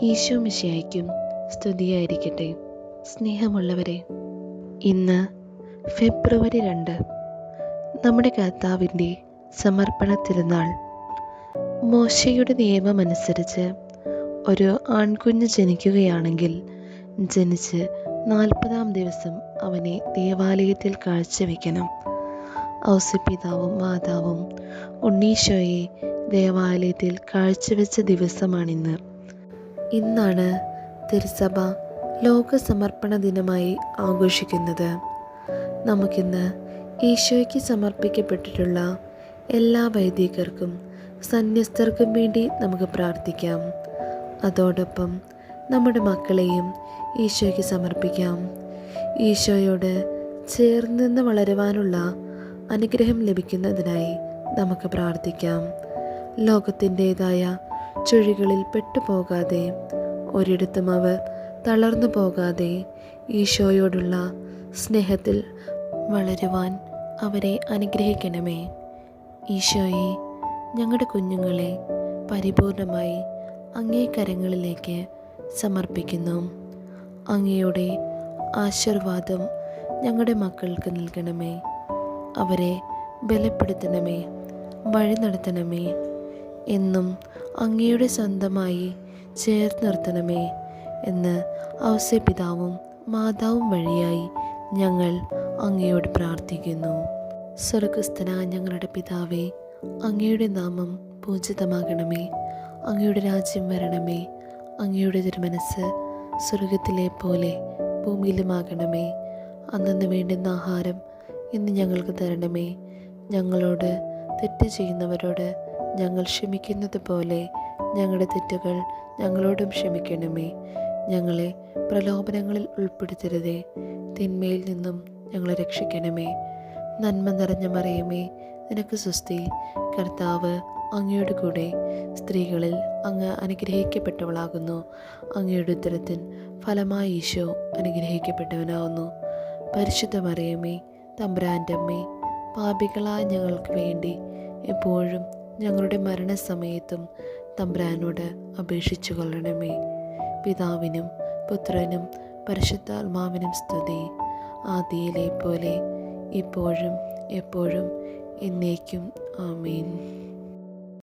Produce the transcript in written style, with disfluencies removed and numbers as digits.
ഈശോ മിശിഹായ്ക്കും സ്തുതിയായിരിക്കട്ടെ. സ്നേഹമുള്ളവരെ, ഇന്ന് ഫെബ്രുവരി 2, നമ്മുടെ കർത്താവിൻ്റെ സമർപ്പണ തിരുനാൾ. മോശയുടെ നിയമമനുസരിച്ച് ഒരു ആൺകുഞ്ഞ് ജനിക്കുകയാണെങ്കിൽ ജനിച്ച് 40-ാം ദിവസം അവനെ ദേവാലയത്തിൽ കാഴ്ചവെക്കണം. ഔസേപ്പിതാവും മാതാവും ഉണ്ണീശോയെ ദേവാലയത്തിൽ കാഴ്ചവെച്ച ദിവസമാണിന്ന്. ഇന്നാണ് തിരുസഭ ലോക സമർപ്പണ ദിനമായി ആഘോഷിക്കുന്നത്. നമുക്കിന്ന് ഈശോയ്ക്ക് സമർപ്പിക്കപ്പെട്ടിട്ടുള്ള എല്ലാ വൈദികർക്കും സന്യസ്തർക്കും വേണ്ടി നമുക്ക് പ്രാർത്ഥിക്കാം. അതോടൊപ്പം നമ്മുടെ മക്കളെയും ഈശോയ്ക്ക് സമർപ്പിക്കാം. ഈശോയോട് ചേർന്ന് നിന്ന് വളരുവാനുള്ള അനുഗ്രഹം ലഭിക്കുന്നതിനായി നമുക്ക് പ്രാർത്ഥിക്കാം. ലോകത്തിൻ്റേതായ ചുഴികളിൽ പെട്ടുപോകാതെ, ഒരിടത്തും അവർ തളർന്നു പോകാതെ ഈശോയോടുള്ള സ്നേഹത്തിൽ വളരുവാൻ അവരെ അനുഗ്രഹിക്കണമേ. ഈശോയെ, ഞങ്ങളുടെ കുഞ്ഞുങ്ങളെ പരിപൂർണമായി അങ്ങേ കരങ്ങളിലേക്ക് സമർപ്പിക്കുന്നു. അങ്ങയുടെ ആശീർവാദം ഞങ്ങളുടെ മക്കൾക്ക് നൽകണമേ. അവരെ ബലപ്പെടുത്തണമേ, വഴി നടത്തണമേ. എന്നും അങ്ങയുടെ സ്വന്തമായി ചേർത്ത് നിർത്തണമേ എന്ന് ഔസേപ്പിതാവും മാതാവും വഴിയായി ഞങ്ങൾ അങ്ങയോട് പ്രാർത്ഥിക്കുന്നു. സ്വർഗ്ഗസ്ഥനായ ഞങ്ങളുടെ പിതാവേ, അങ്ങയുടെ നാമം പൂജിതമാകണമേ. അങ്ങയുടെ രാജ്യം വരണമേ. അങ്ങയുടെ തിരുമനസ്സ് സ്വർഗത്തിലെ പോലെ ഭൂമിയിലുമാകണമേ. അന്നന്ന് വേണ്ടുന്ന ആഹാരം ഇന്ന് ഞങ്ങൾക്ക് തരണമേ. ഞങ്ങളോട് തെറ്റ് ചെയ്യുന്നവരോട് ഞങ്ങൾ ക്ഷമിക്കുന്നത് പോലെ ഞങ്ങളുടെ തെറ്റുകൾ ഞങ്ങളോടും ക്ഷമിക്കണമേ. ഞങ്ങളെ പ്രലോഭനങ്ങളിൽ ഉൾപ്പെടുത്തരുതേ, തിന്മയിൽ നിന്നും ഞങ്ങളെ രക്ഷിക്കണമേ. നന്മ നിറഞ്ഞ മറിയമേ, നിനക്ക് സ്വസ്തി. കർത്താവ് അങ്ങയുടെ കൂടെ സ്ത്രീകളിൽ അങ്ങ് അനുഗ്രഹിക്കപ്പെട്ടവളാകുന്നു. അങ്ങയുടെ ഉദരത്തിൻ ഫലമായി ഈശോ അനുഗ്രഹിക്കപ്പെട്ടവനാകുന്നു. പരിശുദ്ധ മറിയമേ, തമ്പുരാൻ്റെ അമ്മേ, പാപികളായ ഞങ്ങൾക്ക് വേണ്ടി എപ്പോഴും ഞങ്ങളുടെ മരണസമയത്തും തമ്പുരാനോട് അപേക്ഷിച്ചു കൊള്ളണമേ. പിതാവിനും പുത്രനും പരിശുദ്ധാത്മാവിനും സ്തുതി, ആദിയിലെ പോലെ ഇപ്പോഴും എപ്പോഴും എന്നേക്കും. ആമേൻ.